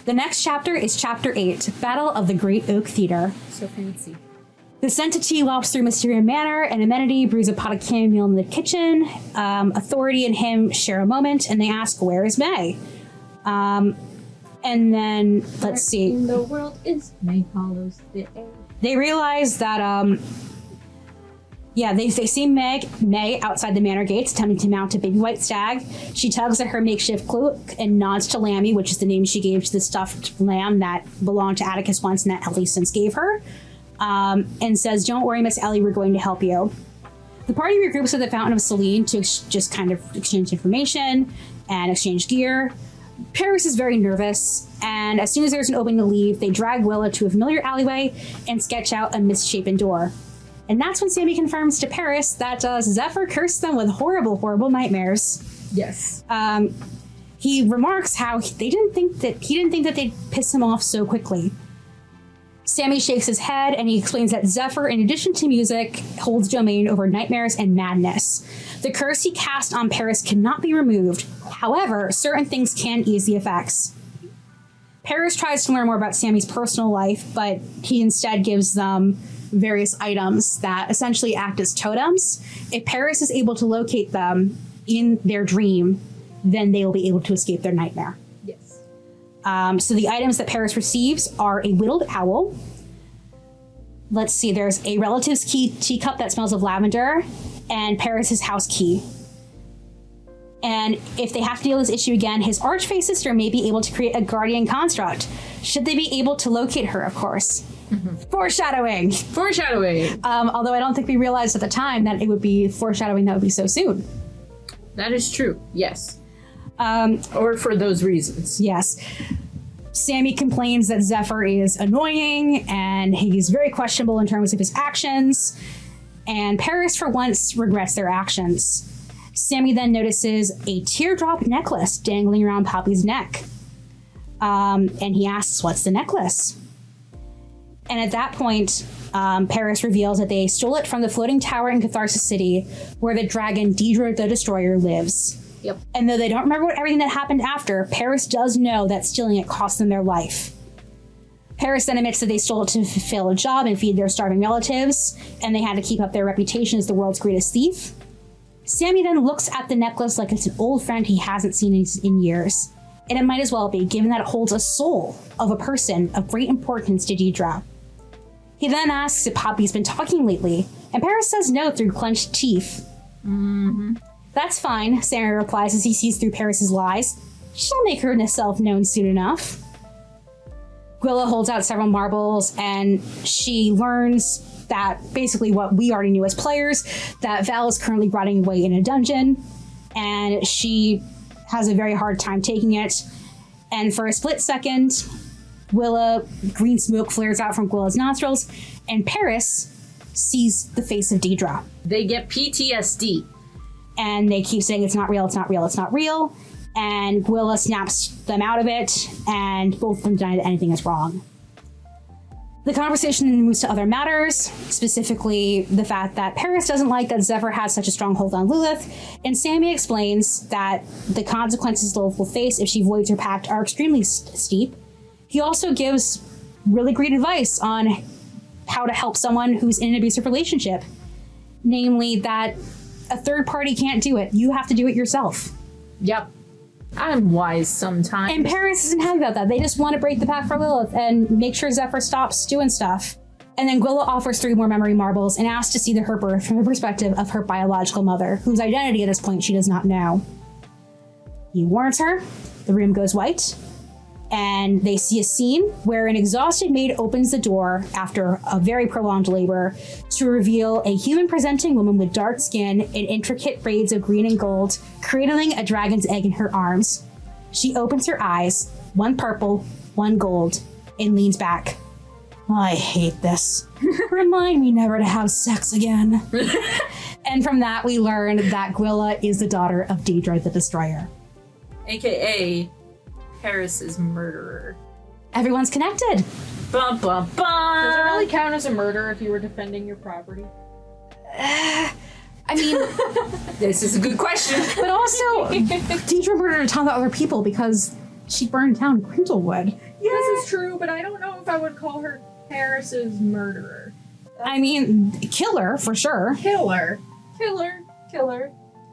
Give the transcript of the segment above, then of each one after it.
The next chapter is Chapter 8, Battle of the Great Oak Theater. So fancy. The scent of tea wafts through Mysterium Manor, and Amenity brews a pot of chamomile in the kitchen. Authority and him share a moment, and they ask, where is May? And then, let's see. In the world is May follows the air. They realize that, they see May outside the manor gates, attempting to mount a baby white stag. She tugs at her makeshift cloak and nods to Lammy, which is the name she gave to the stuffed lamb that belonged to Atticus once and that Ellie since gave her. And says, don't worry, Miss Ellie, we're going to help you. The party regroups at the Fountain of Selene to just kind of exchange information and exchange gear. Paris is very nervous, and as soon as there's an opening to leave, they drag Willa to a familiar alleyway and sketch out a misshapen door. And that's when Sammy confirms to Paris that Zephyr cursed them with horrible, horrible nightmares. Yes. He remarks how he didn't think that they'd piss him off so quickly. Sammy shakes his head, and he explains that Zephyr, in addition to music, holds domain over nightmares and madness. The curse he cast on Paris cannot be removed. However, certain things can ease the effects. Paris tries to learn more about Sammy's personal life, but he instead gives them various items that essentially act as totems. If Paris is able to locate them in their dream, then they will be able to escape their nightmare. Yes. So the items that Paris receives are a whittled owl. Let's see, there's a relative's teacup that smells of lavender, and Paris's house key. And if they have to deal with this issue again, his archfey sister may be able to create a guardian construct, should they be able to locate her, of course. Mm-hmm. Foreshadowing! Although I don't think we realized at the time that it would be foreshadowing that would be so soon. That is true, yes. Or for those reasons. Yes. Sammy complains that Zephyr is annoying and he's very questionable in terms of his actions. And Paris, for once, regrets their actions. Sammy then notices a teardrop necklace dangling around Poppy's neck. And he asks, what's the necklace? And at that point, Paris reveals that they stole it from the floating tower in Catharsis City, where the dragon Deidre the Destroyer lives. Yep. And though they don't remember everything that happened after, Paris does know that stealing it cost them their life. Paris then admits that they stole it to fulfill a job and feed their starving relatives, and they had to keep up their reputation as the world's greatest thief. Sammy then looks at the necklace like it's an old friend he hasn't seen in years. And it might as well be, given that it holds a soul of a person of great importance to Deidre. He then asks if Poppy's been talking lately, and Paris says no through clenched teeth. Mm-hmm. That's fine, Sammy replies as he sees through Paris's lies. She'll make herself known soon enough. Gwilla holds out several marbles, and she learns that basically what we already knew as players, that Val is currently rotting away in a dungeon, and she has a very hard time taking it. And for a split second, green smoke flares out from Gwilla's nostrils, and Paris sees the face of Deidre. They get PTSD. And they keep saying, it's not real, it's not real, it's not real. And Gwilla snaps them out of it, and both of them deny that anything is wrong. The conversation moves to other matters, specifically the fact that Paris doesn't like that Zephyr has such a strong hold on Lilith, and Sammy explains that the consequences Lilith will face if she voids her pact are extremely steep. He also gives really great advice on how to help someone who's in an abusive relationship, namely that a third party can't do it. You have to do it yourself. Yep. I'm wise sometimes. And Paris isn't happy about that. They just want to break the pact for Lilith and make sure Zephyr stops doing stuff. And then Gwilla offers 3 more memory marbles and asks to see her birth from the perspective of her biological mother, whose identity at this point she does not know. He warns her, the room goes white, and they see a scene where an exhausted maid opens the door after a very prolonged labor to reveal a human-presenting woman with dark skin and intricate braids of green and gold, cradling a dragon's egg in her arms. She opens her eyes, one purple, one gold, and leans back. I hate this. Remind me never to have sex again. And from that, we learn that Gwilla is the daughter of Deidre the Destroyer. AKA Paris's murderer. Everyone's connected. Bum, bum, bum. Does it really count as a murder if you were defending your property? I mean, this is a good question. but also, Deidre murdered a ton of other people because She burned down Grindlewood. Yeah. This is true, but I don't know if I would call her Harris's murderer. I mean, killer for sure. Killer.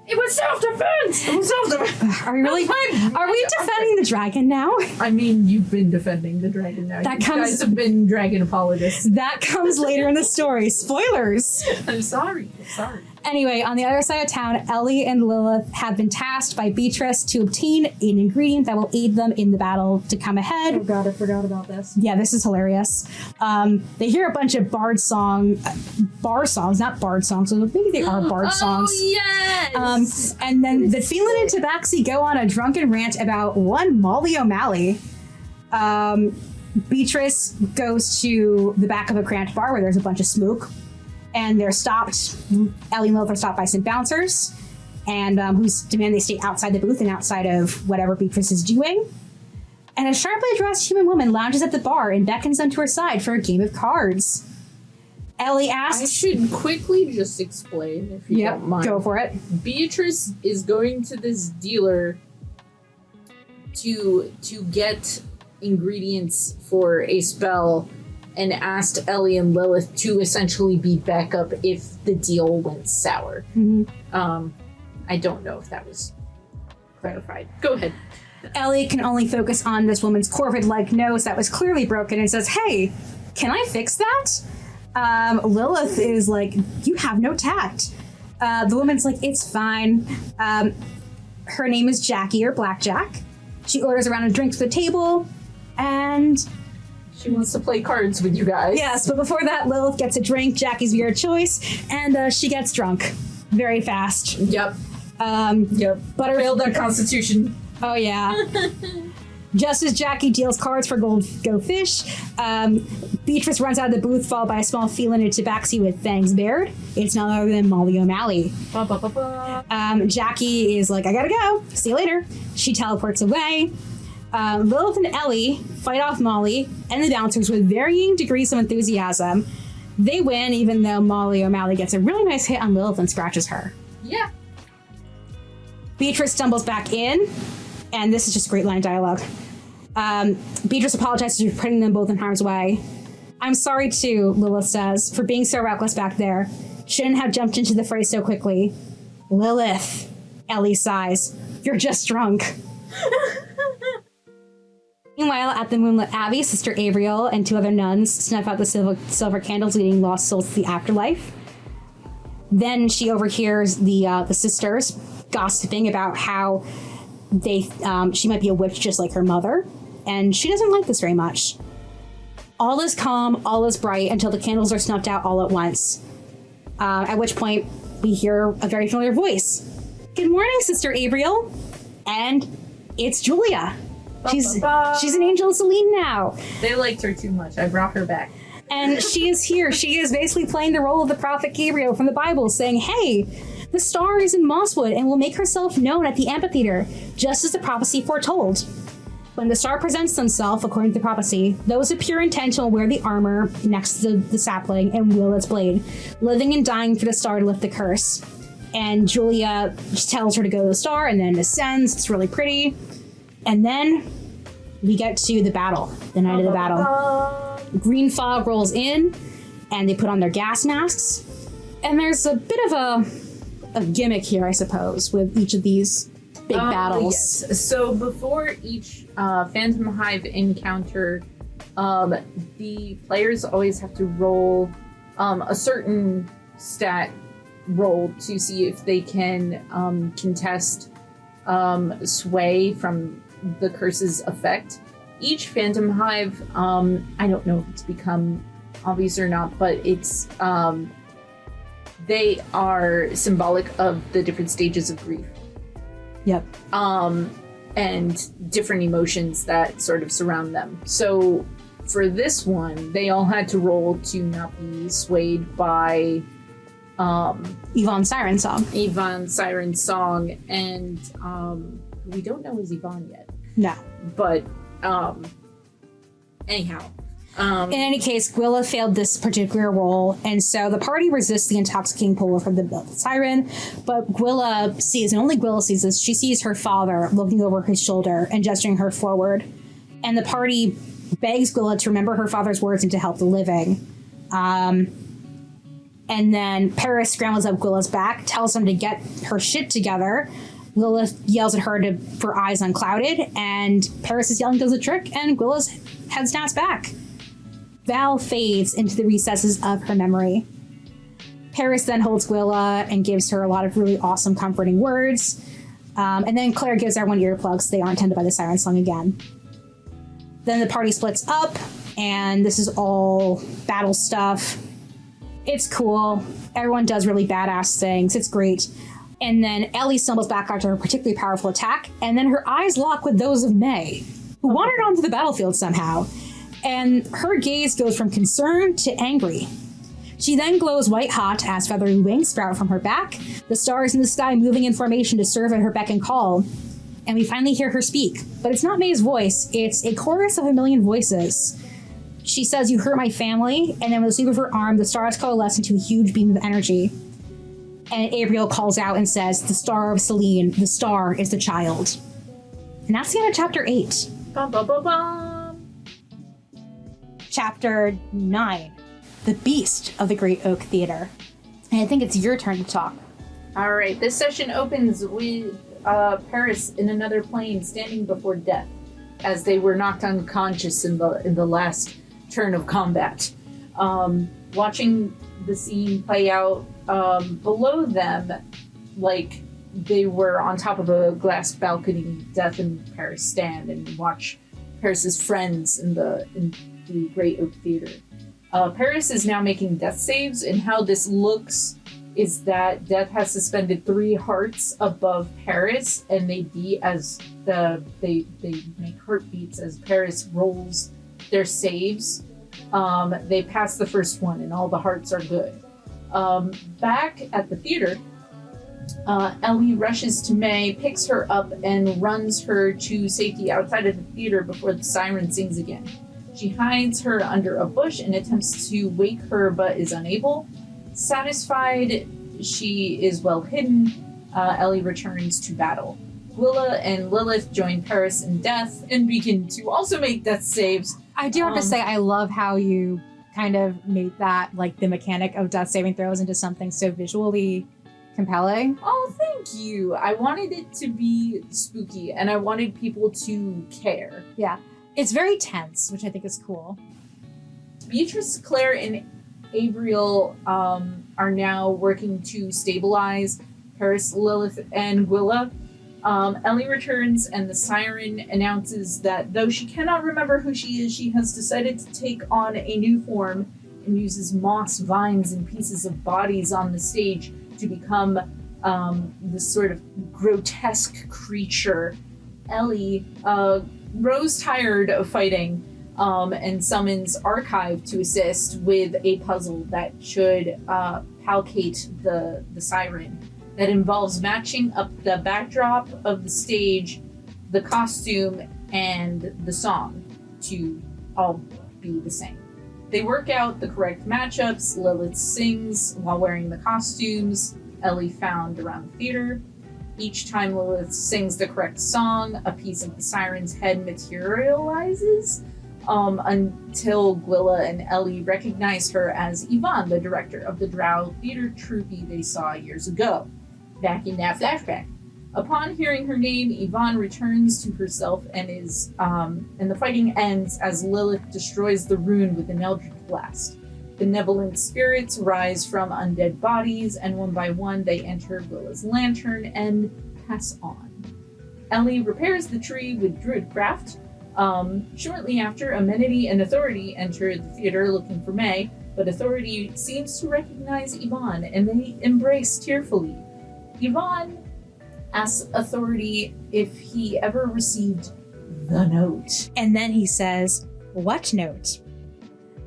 It was self-defense! Are we really? Are we defending the dragon now? I mean, you've been defending the dragon now. You guys have been dragon apologists. That comes later in the story. Spoilers. I'm sorry. Anyway, on the other side of town, Ellie and Lilith have been tasked by Beatrice to obtain an ingredient that will aid them in the battle to come ahead. Oh god, I forgot about this. Yeah, this is hilarious. They hear a bunch of bar songs, not bard songs, so maybe they are bard songs. Oh, yes! And then the Phelan and Tabaxi go on a drunken rant about one Molly O'Malley. Beatrice goes to the back of a cramped bar where there's a bunch of smoke. And they're stopped. Ellie and Lilith are stopped by some bouncers, and who demand they stay outside the booth and outside of whatever Beatrice is doing. And a sharply dressed human woman lounges at the bar and beckons them to her side for a game of cards. Ellie asks... I should quickly just explain, if you don't mind. Go for it. Beatrice is going to this dealer to get ingredients for a spell, and asked Ellie and Lilith to essentially be backup if the deal went sour. Mm-hmm. I don't know if that was clarified. Go ahead. Ellie can only focus on this woman's corvid-like nose that was clearly broken and says, "Hey, can I fix that?" Lilith is like, "You have no tact." The woman's like, "It's fine." Her name is Jackie, or Blackjack. She orders a round of drinks for the table, and... she wants to play cards with you guys. Yes, but before that, Lilith gets a drink, Jackie's weird choice, and she gets drunk very fast. Yep. Failed that constitution. Oh, yeah. Just as Jackie deals cards for Go Fish, Beatrice runs out of the booth, followed by a small feline and tabaxi with fangs bared. It's none other than Molly O'Malley. Jackie is like, "I gotta go. See you later." She teleports away. Lilith and Ellie fight off Molly and the bouncers with varying degrees of enthusiasm. They win, even though Molly O'Malley gets a really nice hit on Lilith and scratches her. Yeah. Beatrice stumbles back in, and this is just great line dialogue. Beatrice apologizes for putting them both in harm's way. "I'm sorry too," Lilith says, "for being so reckless back there. Shouldn't have jumped into the fray so quickly." "Lilith," Ellie sighs, "you're just drunk." Meanwhile, at the Moonlit Abbey, Sister Avriel and two other nuns snuff out the silver candles leading lost souls to the afterlife. Then she overhears the sisters gossiping about how she might be a witch just like her mother, and she doesn't like this very much. All is calm, all is bright, until the candles are snuffed out all at once. At which point, we hear a very familiar voice. "Good morning, Sister Avriel." And it's Julia. She's an angel of Selene now. They liked her too much. I brought her back. And she is here. She is basically playing the role of the prophet Gabriel from the Bible, saying, "Hey, the star is in Mosswood and will make herself known at the amphitheater, just as the prophecy foretold. When the star presents themselves, according to the prophecy, those of pure intention will wear the armor next to the sapling and wield its blade, living and dying for the star to lift the curse." And Julia just tells her to go to the star and then ascends. It's really pretty. And then we get to the battle, the night of the battle. Green fog rolls in, and they put on their gas masks. And there's a bit of a gimmick here, I suppose, with each of these big battles. Yes. So before each Phantom Hive encounter, the players always have to roll a certain stat roll to see if they can contest sway from the curse's effect. Each Phantom Hive, I don't know if it's become obvious or not, but it's they are symbolic of the different stages of grief. Yep. And different emotions that sort of surround them. So for this one, they all had to roll to not be swayed by Yvonne's Siren Song. Yvonne's Siren Song, and we don't know is Yvonne yet. No. But anyhow, In any case, Gwilla failed this particular role, and so the party resists the intoxicating pull from the siren, but Gwilla sees, and only Gwilla sees this, she sees her father looking over his shoulder and gesturing her forward. And the party begs Gwilla to remember her father's words and to help the living. And then Paris scrambles up Gwilla's back, tells him to get her shit together. Lilith yells at her for eyes unclouded, and Paris' yelling does a trick, and Gwilla's head snaps back. Val fades into the recesses of her memory. Paris then holds Gwilla and gives her a lot of really awesome, comforting words. And then Claire gives everyone earplugs so they aren't tempted by the siren song again. Then the party splits up, and this is all battle stuff. It's cool. Everyone does really badass things. It's great. And then Ellie stumbles back after a particularly powerful attack, and then her eyes lock with those of May, who wandered onto the battlefield somehow. And her gaze goes from concern to angry. She then glows white hot as feathery wings sprout from her back, the stars in the sky moving in formation to serve at her beck and call. And we finally hear her speak. But it's not May's voice, it's a chorus of a million voices. She says, "You hurt my family," and then with a sweep of her arm, the stars coalesce into a huge beam of energy. And Abriel calls out and says, "The star of Selene, the star is the child." And that's the end of chapter 8. Bum, bum, bum, bum. Chapter 9, The Beast of the Great Oak Theater. And I think it's your turn to talk. All right, this session opens with Paris in another plane standing before death as they were knocked unconscious in the last turn of combat. Watching the scene play out below them, like they were on top of a glass balcony, Death and Paris stand and watch Paris's friends in the Great Oak Theater. Paris is now making death saves, and how this looks is that Death has suspended 3 hearts above Paris, and they beat as they make heartbeats as Paris rolls their saves. They pass the first one, and all the hearts are good. Back at the theater, Ellie rushes to May, picks her up, and runs her to safety outside of the theater before the siren sings again. She hides her under a bush and attempts to wake her, but is unable. Satisfied she is well hidden, Ellie returns to battle. Gwilla and Lilith join Paris in Death and begin to also make death saves. I do have to say, I love how you kind of made that, like, the mechanic of death saving throws into something so visually compelling. Oh, thank you. I wanted it to be spooky, and I wanted people to care. Yeah. It's very tense, which I think is cool. Beatrice, Claire, and Abriel are now working to stabilize Paris, Lilith, and Gwilla. Ellie returns, and the siren announces that though she cannot remember who she is, she has decided to take on a new form and uses moss, vines, and pieces of bodies on the stage to become this sort of grotesque creature. Ellie grows tired of fighting and summons Archive to assist with a puzzle that should placate the siren. That involves matching up the backdrop of the stage, the costume, and the song to all be the same. They work out the correct matchups. Lilith sings while wearing the costumes Ellie found around the theater. Each time Lilith sings the correct song, a piece of the siren's head materializes until Gwilla and Ellie recognize her as Yvonne, the director of the Drow theater troupe they saw years ago, back in that flashback. Upon hearing her name, Yvonne returns to herself and the fighting ends as Lilith destroys the rune with an eldritch blast. Benevolent spirits rise from undead bodies, and one by one they enter Gwilla's lantern and pass on. Ellie repairs the tree with druidcraft. Shortly after, Amenity and Authority enter the theater looking for May, but Authority seems to recognize Yvonne, and they embrace tearfully. Yvonne asks Authority if he ever received the note. And then he says, "What note?"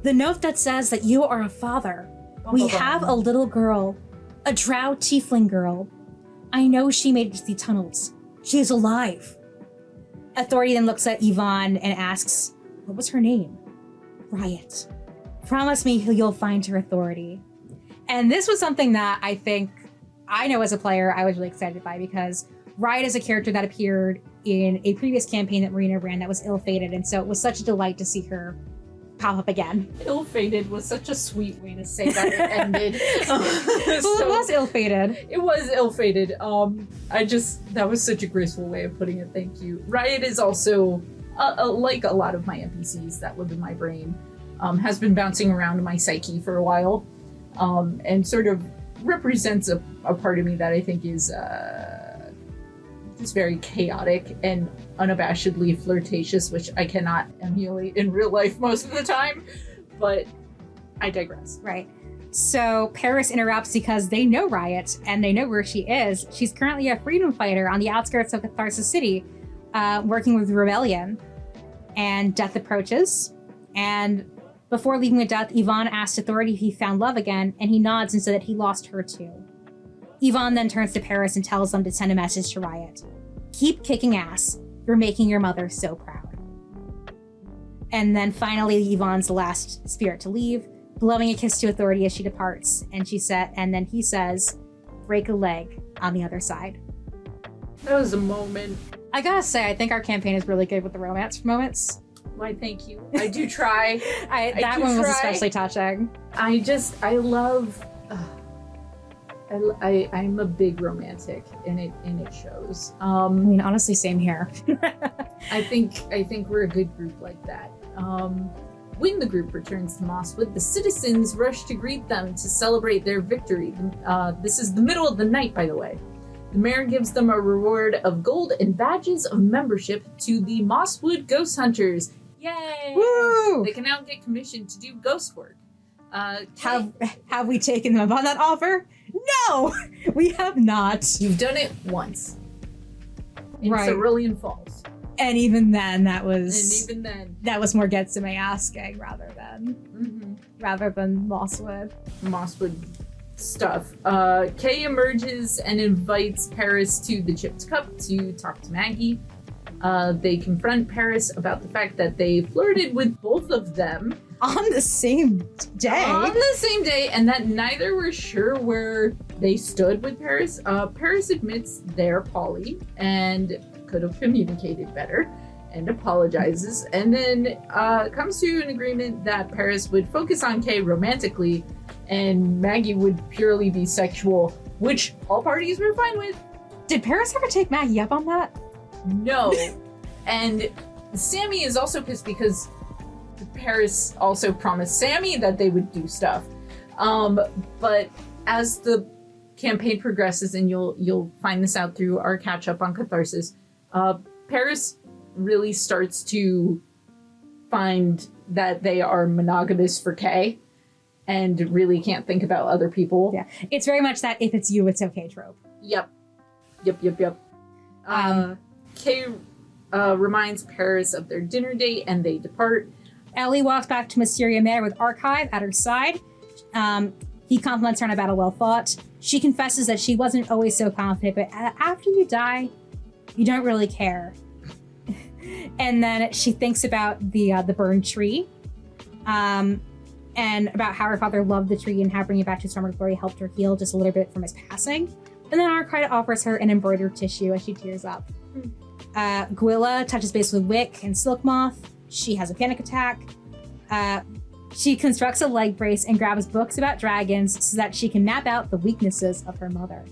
"The note that says that you are a father. We have a little girl, a drow tiefling girl. I know she made it to the tunnels. She is alive." Authority then looks at Yvonne and asks, "What was her name?" Riot. Promise me you'll find her authority. And this was something that I think I know as a player I was really excited by, because Riot is a character that appeared in a previous campaign that Marina ran that was ill-fated, and so it was such a delight to see her pop up again. Ill-fated was such a sweet way to say that it ended. Well, it was ill-fated. It was ill-fated. That was such a graceful way of putting it. Thank you. Riot is also, like a lot of my NPCs that live in my brain, has been bouncing around my psyche for a while, and sort of represents a part of me that I think is just very chaotic and unabashedly flirtatious, which I cannot emulate in real life most of the time, but I digress. Right. So Paris interrupts because they know Riot and they know where she is. She's currently a freedom fighter on the outskirts of Catharsis City, working with the rebellion. And Death approaches. And before leaving with Death, Yvonne asks Authority if he found love again, and he nods and said that he lost her too. Yvonne then turns to Paris and tells them to send a message to Riot. Keep kicking ass. You're making your mother so proud. And then finally, Yvonne's the last spirit to leave, blowing a kiss to Authority as she departs. And then he says, break a leg on the other side. That was a moment. I gotta say, I think our campaign is really good with the romance moments. Why, thank you. I do try. That one was especially touching. I love... I'm a big romantic, and it shows. I mean, honestly, same here. I think we're a good group like that. When the group returns to Mosswood, the citizens rush to greet them to celebrate their victory. This is the middle of the night, by the way. The mayor gives them a reward of gold and badges of membership to the Mosswood Ghost Hunters. Yay! Woo! They can now get commissioned to do ghost work. Have we taken them up on that offer? No, we have not. You've done it once in Right. Cerulean Falls, And even then, that was more Getsume asking rather than Mosswood. Mosswood stuff. Kay emerges and invites Paris to the Chipped Cup to talk to Maggie. They confront Paris about the fact that they flirted with both of them On the same day, and that neither were sure where they stood with Paris. Paris admits they're poly and could have communicated better and apologizes, and then comes to an agreement that Paris would focus on Kay romantically and Maggie would purely be sexual, which all parties were fine with. Did Paris ever take Maggie up on that? No. And Sammy is also pissed because Paris also promised Sammy that they would do stuff. But as the campaign progresses, and you'll find this out through our catch up on Catharsis, Paris really starts to find that they are monogamous for Kay and really can't think about other people. Yeah. It's very much that if it's you, it's okay trope. Yep. Kay reminds Paris of their dinner date and they depart. Ellie walks back to Mysteria Manor with Archive at her side. He compliments her on a battle well fought. She confesses that she wasn't always so confident, but after you die, you don't really care. And then she thinks about the burned tree, and about how her father loved the tree and how bringing it back to its former glory helped her heal just a little bit from his passing. And then Archive offers her an embroidered tissue as she tears up. Gwilla touches base with Wick and Silkmoth. She has a panic attack. She constructs a leg brace and grabs books about dragons so that she can map out the weaknesses of her mother.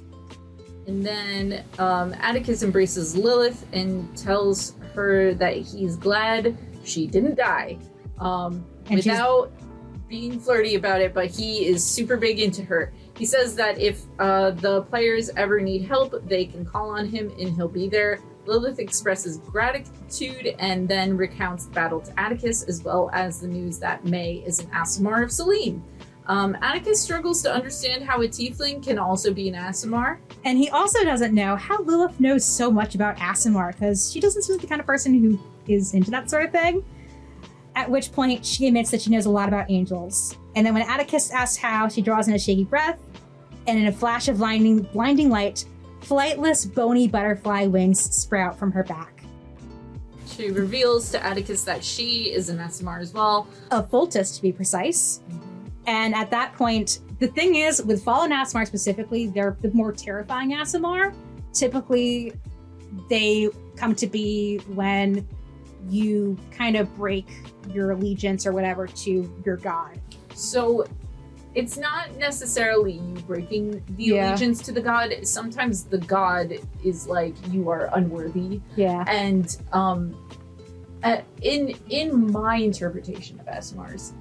And then Atticus embraces Lilith and tells her that he's glad she didn't die. Without being flirty about it, but he is super big into her. He says that if the players ever need help, they can call on him and he'll be there. Lilith expresses gratitude and then recounts the battle to Atticus, as well as the news that May is an Aasimar of Selene. Atticus struggles to understand how a tiefling can also be an Aasimar. And he also doesn't know how Lilith knows so much about Aasimar, because she doesn't seem like the kind of person who is into that sort of thing. At which point, she admits that she knows a lot about angels. And then when Atticus asks how, she draws in a shaky breath, and in a flash of blinding light, flightless, bony butterfly wings sprout from her back. She reveals to Atticus that she is an Asimar as well. A Fultus, to be precise. And at that point, the thing is, with Fallen Asimar specifically, they're the more terrifying Asimar. Typically, they come to be when you kind of break your allegiance or whatever to your god. So it's not necessarily you breaking the allegiance to the god. Sometimes the god is like, you are unworthy. Yeah. And in my interpretation of Asimars,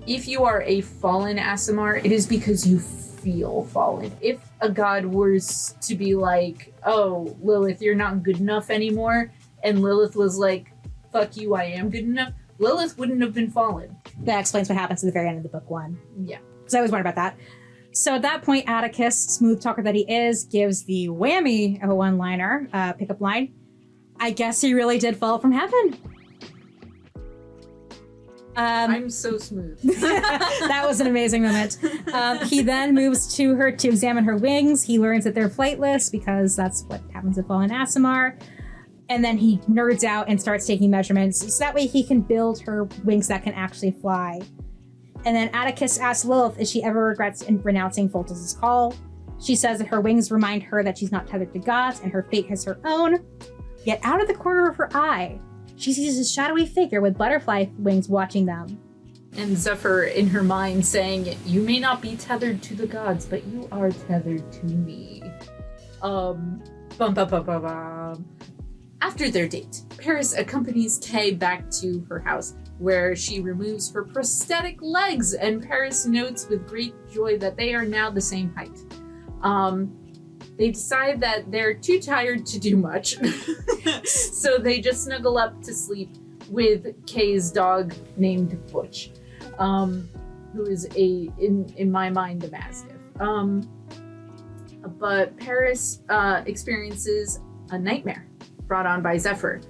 if you are a fallen Asimar, it is because you feel fallen. If a god were to be like, oh, Lilith, you're not good enough anymore, and Lilith was like, fuck you, I am good enough, Lilith wouldn't have been fallen. That explains what happens at the very end of the book 1. Yeah. Because I always wondered about that. So at that point, Atticus, smooth talker that he is, gives the whammy of a one-liner, pickup line. I guess he really did fall from heaven. I'm so smooth. That was an amazing moment. He then moves to her to examine her wings. He learns that they're flightless because that's what happens with Fallen Asimar. And then he nerds out and starts taking measurements so that way he can build her wings that can actually fly. And then Atticus asks Lilith if she ever regrets in renouncing Fultus's call. She says that her wings remind her that she's not tethered to gods and her fate is her own. Yet out of the corner of her eye, she sees a shadowy figure with butterfly wings watching them. And Zephyr in her mind saying, you may not be tethered to the gods, but you are tethered to me. After their date, Paris accompanies Kay back to her house, where she removes her prosthetic legs, and Paris notes with great joy that they are now the same height. They decide that they're too tired to do much, so they just snuggle up to sleep with Kay's dog named Butch, who is in my mind, a Mastiff. But Paris experiences a nightmare brought on by Zephyr.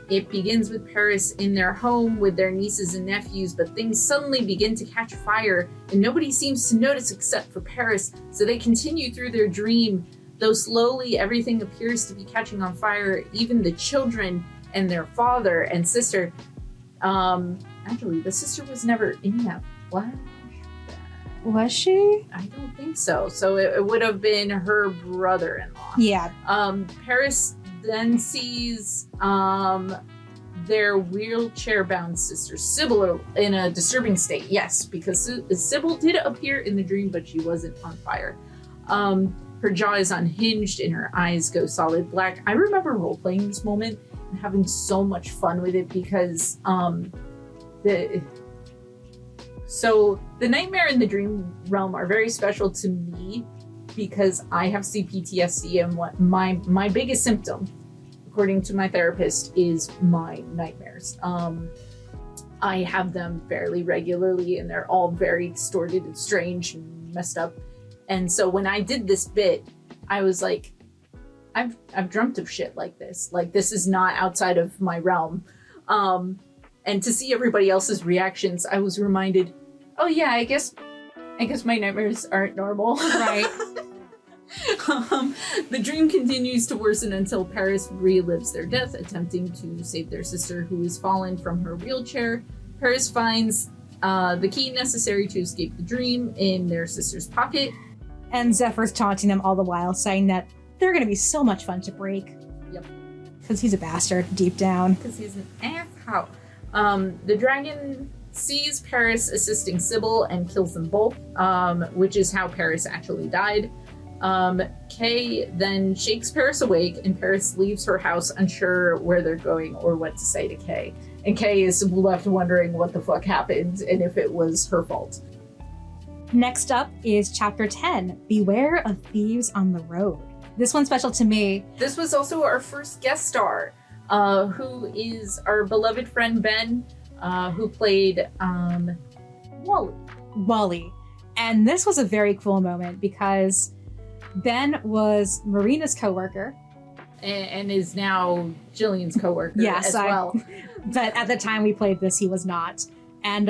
It begins with Paris in their home with their nieces and nephews, but things suddenly begin to catch fire, and nobody seems to notice except for Paris, so they continue through their dream. Though slowly everything appears to be catching on fire, even the children and their father and sister. Actually, the sister was never in that flashback. Was she? I don't think so. So it would have been her brother-in-law. Yeah. Paris then sees their wheelchair-bound sister, Sybil, in a disturbing state. Yes, because Sybil did appear in the dream, but she wasn't on fire. Her jaw is unhinged and her eyes go solid black. I remember role-playing this moment and having so much fun with it because the nightmare and the dream realm are very special to me because I have CPTSD, and what my biggest symptom, according to my therapist, is my nightmares. I have them fairly regularly and they're all very distorted and strange and messed up. And so when I did this bit, I was like, I've dreamt of shit like this. Like, this is not outside of my realm. And to see everybody else's reactions, I was reminded, oh yeah, I guess my nightmares aren't normal. Right. The dream continues to worsen until Paris relives their death, attempting to save their sister who has fallen from her wheelchair. Paris finds the key necessary to escape the dream in their sister's pocket. And Zephyr's taunting them all the while, saying that they're going to be so much fun to break. Yep. Because he's a bastard deep down. Because he's an asshole. The dragon sees Paris assisting Sybil and kills them both, which is how Paris actually died. Kay then shakes Paris awake, and Paris leaves her house unsure where they're going or what to say to Kay. And Kay is left wondering what the fuck happened and if it was her fault. Next up is Chapter 10, Beware of Thieves on the Road. This one's special to me. This was also our first guest star, who is our beloved friend Ben, who played Wally. And this was a very cool moment because Ben was Marina's coworker. And is now Jillian's coworker as well. But at the time we played this, he was not. And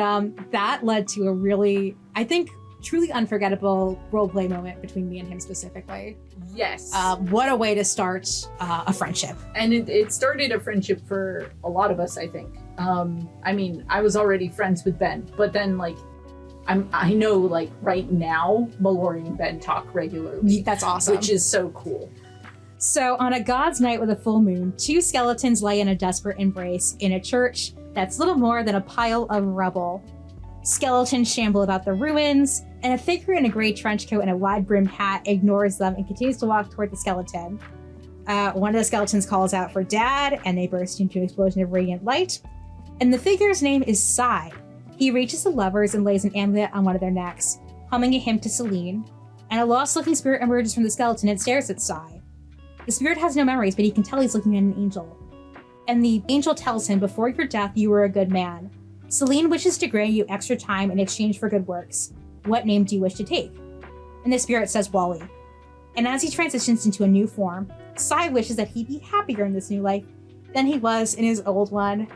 that led to a really, I think, truly unforgettable roleplay moment between me and him specifically. Yes. What a way to start a friendship. And it started a friendship for a lot of us, I think. I mean, I was already friends with Ben, but then like I know like right now Mallory and Ben talk regularly. That's awesome. Which is so cool. So on a god's night with a full moon, two skeletons lay in a desperate embrace in a church that's little more than a pile of rubble. Skeletons shamble about the ruins, and a figure in a gray trench coat and a wide-brimmed hat ignores them and continues to walk toward the skeleton. One of the skeletons calls out for Dad, and they burst into an explosion of radiant light. And the figure's name is Sai. He reaches the lovers and lays an amulet on one of their necks, humming a hymn to Celine, and a lost-looking spirit emerges from the skeleton and stares at Sai. The spirit has no memories, but he can tell he's looking at an angel. And the angel tells him, before your death, you were a good man. Celine wishes to grant you extra time in exchange for good works. What name do you wish to take? And the spirit says Wally. And as he transitions into a new form, Sai wishes that he'd be happier in this new life than he was in his old one.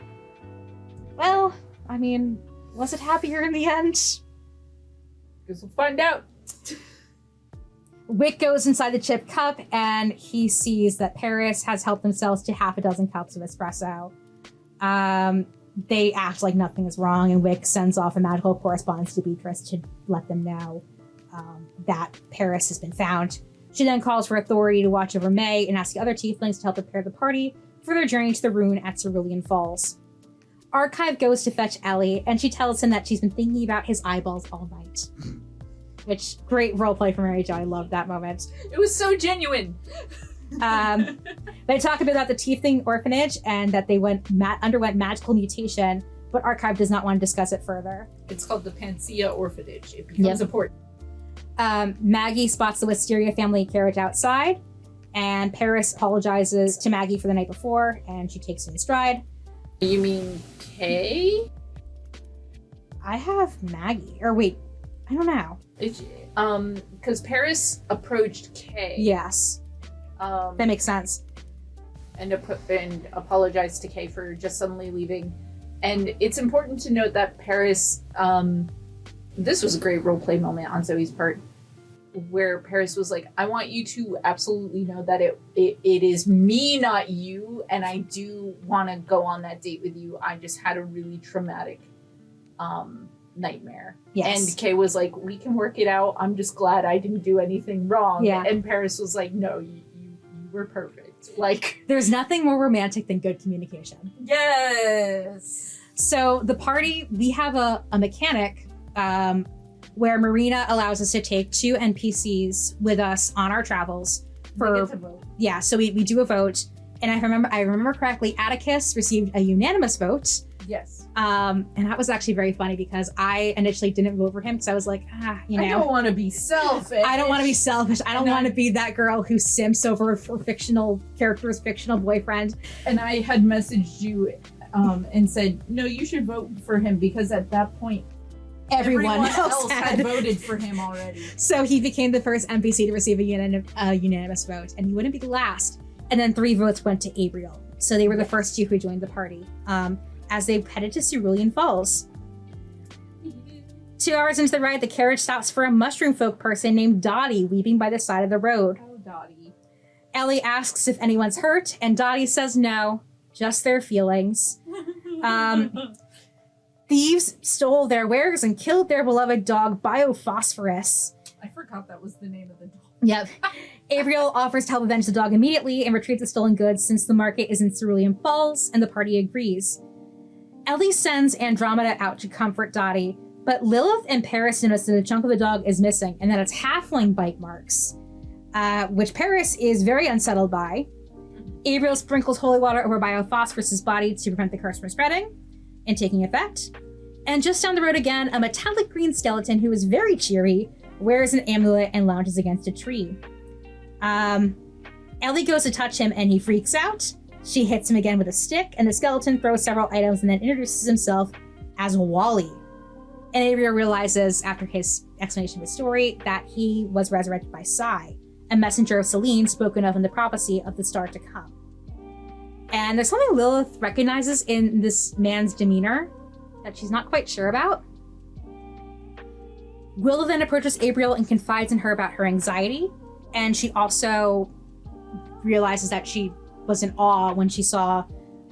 Well, I mean, was it happier in the end? Guess we'll find out. Wick goes inside the chip cup and he sees that Paris has helped themselves to half a dozen cups of espresso. They act like nothing is wrong, and Wick sends off a magical correspondence to Beatrice to let them know that Paris has been found. She then calls for authority to watch over May and asks the other tieflings to help prepare the party for their journey to the ruin at Cerulean Falls. Archive goes to fetch Ellie, and she tells him that she's been thinking about his eyeballs all night. Which, great roleplay from Mary Jo. I love that moment. It was so genuine. They talk about the Tiefling orphanage and that they underwent magical mutation, but Archive does not want to discuss it further. It's called the Panacea Orphanage. It becomes important. Maggie spots the Wisteria family carriage outside, and Paris apologizes to Maggie for the night before, and she takes it in stride. You mean Kay? I have Maggie. Or wait, I don't know. Because Paris approached Kay. Yes. That makes sense. And apologized to Kay for just suddenly leaving. And it's important to note that Paris, this was a great roleplay moment on Zoe's part, where Paris was like, I want you to absolutely know that it is me, not you, and I do want to go on that date with you. I just had a really traumatic nightmare. Yes. And Kay was like, we can work it out. I'm just glad I didn't do anything wrong. Yeah. And Paris was like, no, you were perfect. Like, there's nothing more romantic than good communication. Yes. So the party, we have a mechanic where Marina allows us to take 2 NPCs with us on our travels. Yeah, so we do a vote. And I remember correctly, Atticus received a unanimous vote. Yes. And that was actually very funny because I initially didn't vote for him because I was like, I don't want to be selfish. I don't want to be selfish. I don't want to be that girl who simps over for fictional character's fictional boyfriend. And I had messaged you and said, no, you should vote for him because at that point, everyone else had voted for him already. So he became the first NPC to receive a unanimous vote, and he wouldn't be the last. And then 3 votes went to Abriel. So they were the first 2 who joined the party as they headed to Cerulean Falls. 2 hours into the ride, the carriage stops for a mushroom folk person named Dottie weeping by the side of the road. Oh, Dottie. Ellie asks if anyone's hurt, and Dottie says no, just their feelings. Thieves stole their wares and killed their beloved dog, Biophosphorus. I forgot that was the name of the dog. Yep. Abriel offers to help avenge the dog immediately and retrieve the stolen goods since the market is in Cerulean Falls, and the party agrees. Ellie sends Andromeda out to comfort Dottie, but Lilith and Paris notice that a chunk of the dog is missing and that it's halfling bite marks, which Paris is very unsettled by. Abriel sprinkles holy water over Biophosphorus' body to prevent the curse from spreading and taking effect. And just down the road again, a metallic green skeleton who is very cheery wears an amulet and lounges against a tree. Ellie goes to touch him and he freaks out. She hits him again with a stick, and the skeleton throws several items and then introduces himself as Wally. And Abriel realizes, after his explanation of his story, that he was resurrected by Sai, a messenger of Celine spoken of in the prophecy of the star to come. And there's something Lilith recognizes in this man's demeanor that she's not quite sure about. Willow then approaches Abriel and confides in her about her anxiety, And she also realizes that she was in awe when she saw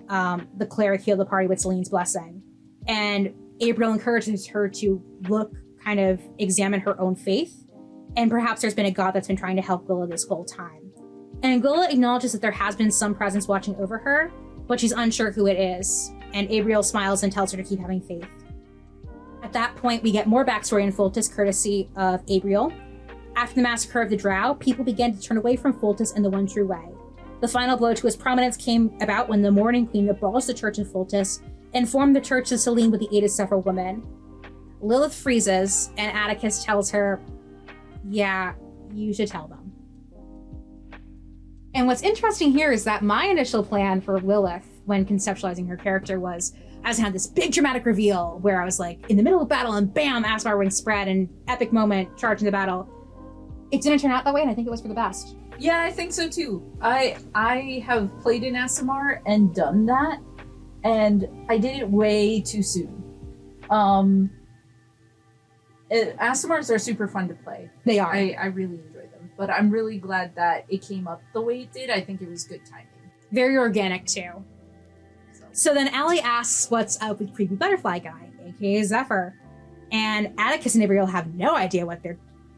the cleric heal the party with Celine's blessing. And Abriel encourages her to kind of examine her own faith. And perhaps there's been a god that's been trying to help Willa this whole time. And Willa acknowledges that there has been some presence watching over her, but she's unsure who it is. And Abriel smiles and tells her to keep having faith. At that point, we get more backstory in Foltest, courtesy of Abriel. After the massacre of the Drow, people began to turn away from Foltest and the one true way. The final blow to his prominence came about when the Mourning Queen abolished the church in Foltest and formed the Church of Selene with the aid of several women. Lilith freezes, and Atticus tells her, yeah, you should tell them. And what's interesting here is that my initial plan for Lilith, when conceptualizing her character, was I was gonna have this big dramatic reveal where I was like in the middle of battle and bam, Asmar wings spread and epic moment, charge into battle. It didn't turn out that way, and I think it was for the best. Yeah, I think so too. I have played in Asimar and done that, and I did it way too soon. Asimars are super fun to play. They are. I really enjoy them, but I'm really glad that it came up the way it did. I think it was good timing. Very organic too. So then Allie asks what's up with Creepy Butterfly Guy, aka Zephyr. And Atticus and Abriel have no idea what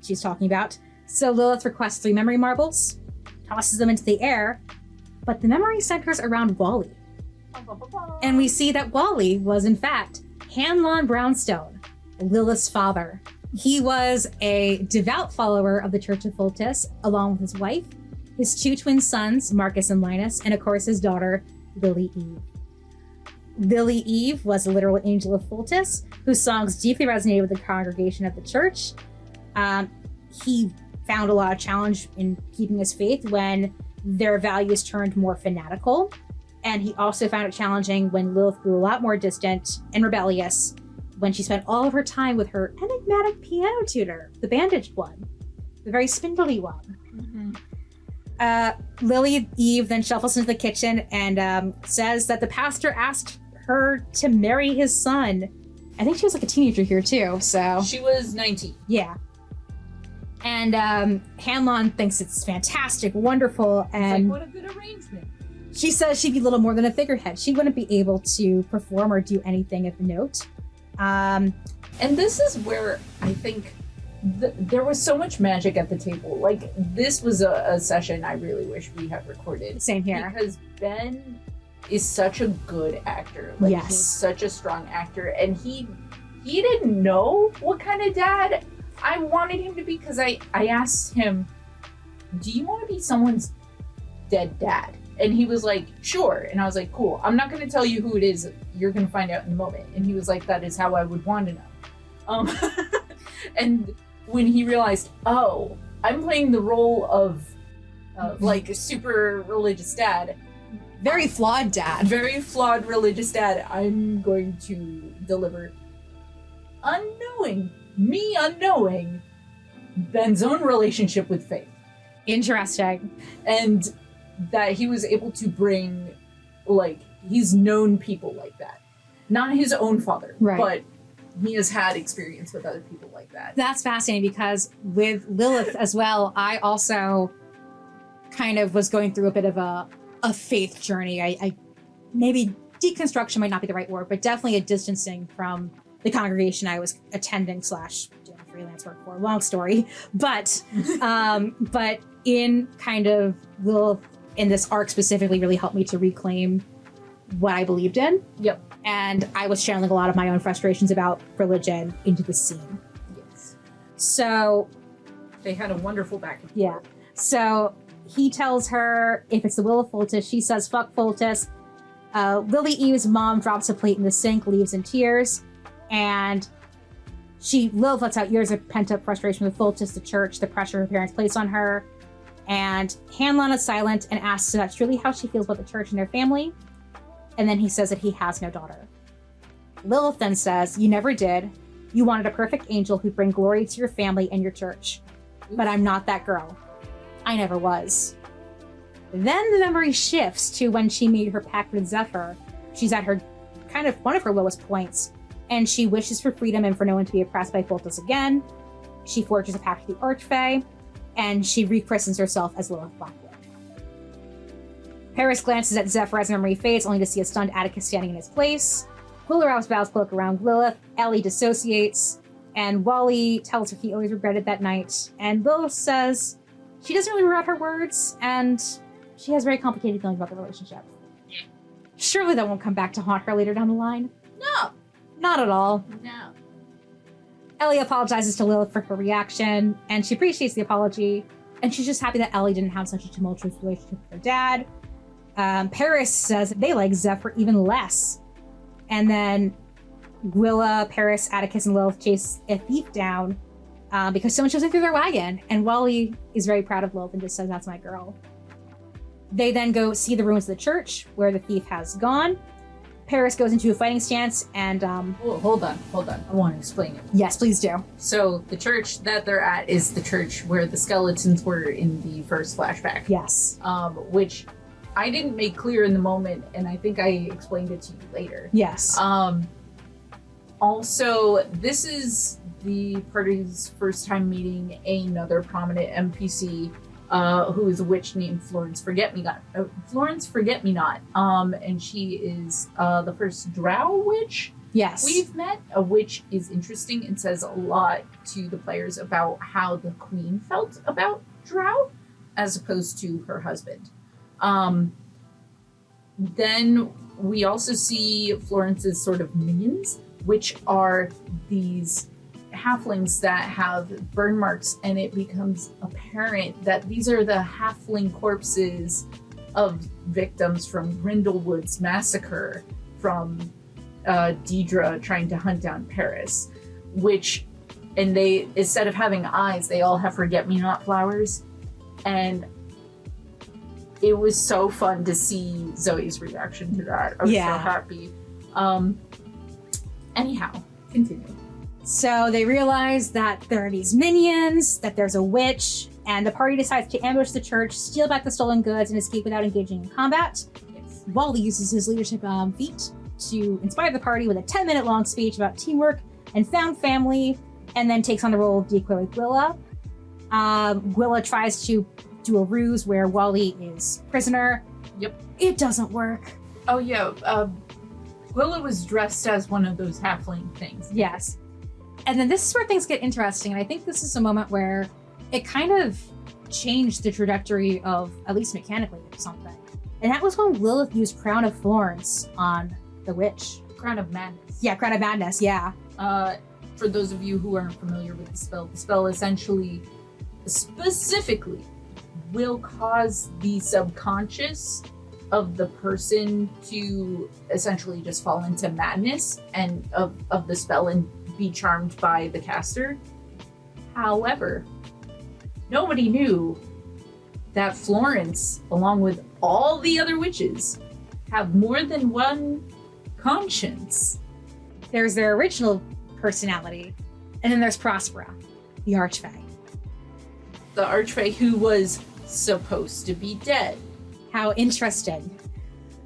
she's talking about. So Lilith requests 3 memory marbles, tosses them into the air, but the memory centers around Wally. And we see that Wally was, in fact, Hanlon Brownstone, Lilith's father. He was a devout follower of the Church of Foltest, along with his wife, his 2 twin sons, Marcus and Linus, and of course his daughter, Lily Eve. Lily Eve was a literal angel of Foltest, whose songs deeply resonated with the congregation of the church. He found a lot of challenge in keeping his faith when their values turned more fanatical. And he also found it challenging when Lilith grew a lot more distant and rebellious, when she spent all of her time with her enigmatic piano tutor, the bandaged one, the very spindly one. Mm-hmm. Lily Eve then shuffles into the kitchen and says that the pastor asked her to marry his son. I think she was like a teenager here too, so. She was 19. Yeah. And Hanlon thinks it's fantastic, wonderful, and what a good arrangement. She says she'd be little more than a figurehead. She wouldn't be able to perform or do anything of note. And this is where I think there was so much magic at the table. Like, this was a session I really wish we had recorded. Same here. Because Ben is such a good actor. Like, yes. He's such a strong actor. And he didn't know what kind of dad I wanted him to be, because I asked him, do you want to be someone's dead dad? And he was like, sure. And I was like, cool. I'm not going to tell you who it is. You're going to find out in a moment. And he was like, that is how I would want to know. And when he realized, oh, I'm playing the role of like a super religious dad. Very flawed dad. Very flawed religious dad. I'm going to deliver unknowing Ben's own relationship with faith. Interesting. And that he was able to bring, like, he's known people like that. Not his own father, right, but he has had experience with other people like that. That's fascinating, because with Lilith as well, I also kind of was going through a bit of a faith journey. I maybe deconstruction might not be the right word, but definitely a distancing from the congregation I was attending / doing freelance work for. Long story, but in kind of Lilith in this arc specifically really helped me to reclaim what I believed in. Yep. And I was channeling a lot of my own frustrations about religion into the scene. Yes. So they had a wonderful back and forth. Yeah. So he tells her if it's the will of Foltest, she says, fuck Foltest. Lily Eve's mom drops a plate in the sink, leaves in tears. And Lilith lets out years of pent-up frustration with Foltest, the church, the pressure her parents place on her. And Hanlon is silent and asks if that's truly how she feels about the church and their family. And then he says that he has no daughter. Lilith then says, you never did. You wanted a perfect angel who'd bring glory to your family and your church. But I'm not that girl. I never was. Then the memory shifts to when she made her pact with Zephyr. She's at her kind of one of her lowest points, and she wishes for freedom and for no one to be oppressed by Foltest again. She forges a pact with the Archfey, and she rechristens herself as Lilith Blackwood. Paris glances at Zephyr as memory fades, only to see a stunned Atticus standing in his place. Willow wraps Val's cloak around Lilith, Ellie dissociates, and Wally tells her he always regretted that night. And Lilith says she doesn't really regret her words, and she has very complicated feelings about the relationship. Surely that won't come back to haunt her later down the line. No. Not at all. No. Ellie apologizes to Lilith for her reaction, and she appreciates the apology, and she's just happy that Ellie didn't have such a tumultuous relationship with her dad. Paris says they like Zephyr even less. And then Willa, Paris, Atticus, and Lilith chase a thief down because someone shows up through their wagon, and Wally is very proud of Lilith and just says, "That's my girl." They then go see the ruins of the church where the thief has gone. Paris goes into a fighting stance and... Hold on. I want to explain it. Yes, please do. So the church that they're at is the church where the skeletons were in the first flashback. Yes. Which I didn't make clear in the moment, and I think I explained it to you later. Yes. Also, this is the party's first time meeting another prominent NPC who is a witch named Florence Forget-Me-Not. And she is the first drow witch Yes. we've met, which is interesting and says a lot to the players about how the queen felt about drow as opposed to her husband. Then we also see Florence's sort of minions, which are these halflings that have burn marks, and it becomes apparent that these are the halfling corpses of victims from Grindelwood's massacre, from Deidre trying to hunt down Paris, and they, instead of having eyes, they all have forget-me-not flowers. And it was so fun to see Zoe's reaction to that. I was so happy. Anyhow, continue. So they realize that there are these minions, that there's a witch, and the party decides to ambush the church, steal back the stolen goods, and escape without engaging in combat. Yes. Wally uses his leadership feat to inspire the party with a 10-minute long speech about teamwork and found family, and then takes on the role of decoy with Willa. Willa tries to do a ruse where Wally is prisoner. Yep. It doesn't work. Oh yeah, Willa was dressed as one of those halfling things. Yes. And then this is where things get interesting, and I think this is a moment where it kind of changed the trajectory of, at least mechanically, something. And that was when Lilith used Crown of Thorns on the witch. Crown of Madness. Yeah, Crown of Madness, yeah. For those of you who aren't familiar with the spell essentially, specifically, will cause the subconscious of the person to essentially just fall into madness and of the spell and be charmed by the caster. However, nobody knew that Florence, along with all the other witches, have more than one conscience. There's their original personality, and then there's Prospera, the Archfey. The Archfey who was supposed to be dead. How interesting.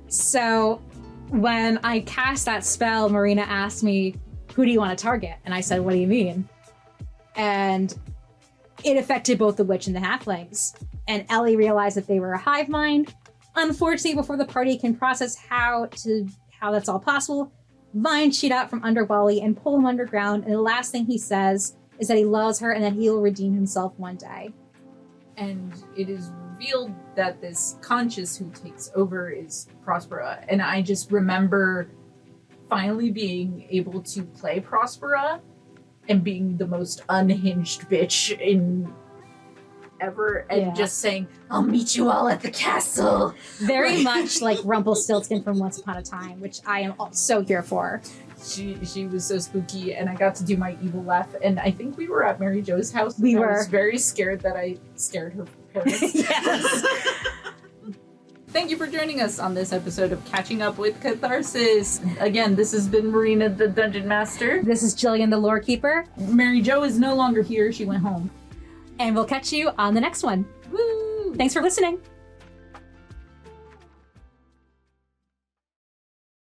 So when I cast that spell, Marina asked me, "Who do you want to target?" And I said, "What do you mean?" And it affected both the witch and the halflings. And Ellie realized that they were a hive mind. Unfortunately, before the party can process how that's all possible, vines shoot out from under Wally and pull him underground. And the last thing he says is that he loves her and that he will redeem himself one day. And it is revealed that this conscious who takes over is Prospera. And I just remember finally being able to play Prospera and being the most unhinged bitch in ever, and just saying, "I'll meet you all at the castle." Very much like Rumpelstiltskin from Once Upon a Time, which I am so here for. She was so spooky, and I got to do my evil laugh, and I think we were at Mary Jo's house. We were. I was very scared that I scared her parents. Yes. Thank you for joining us on this episode of Catching Up with Catharsis. Again, this has been Marina, the Dungeon Master. This is Jillian, the Lore Keeper. Mary Jo is no longer here. She went home. And we'll catch you on the next one. Woo! Thanks for listening.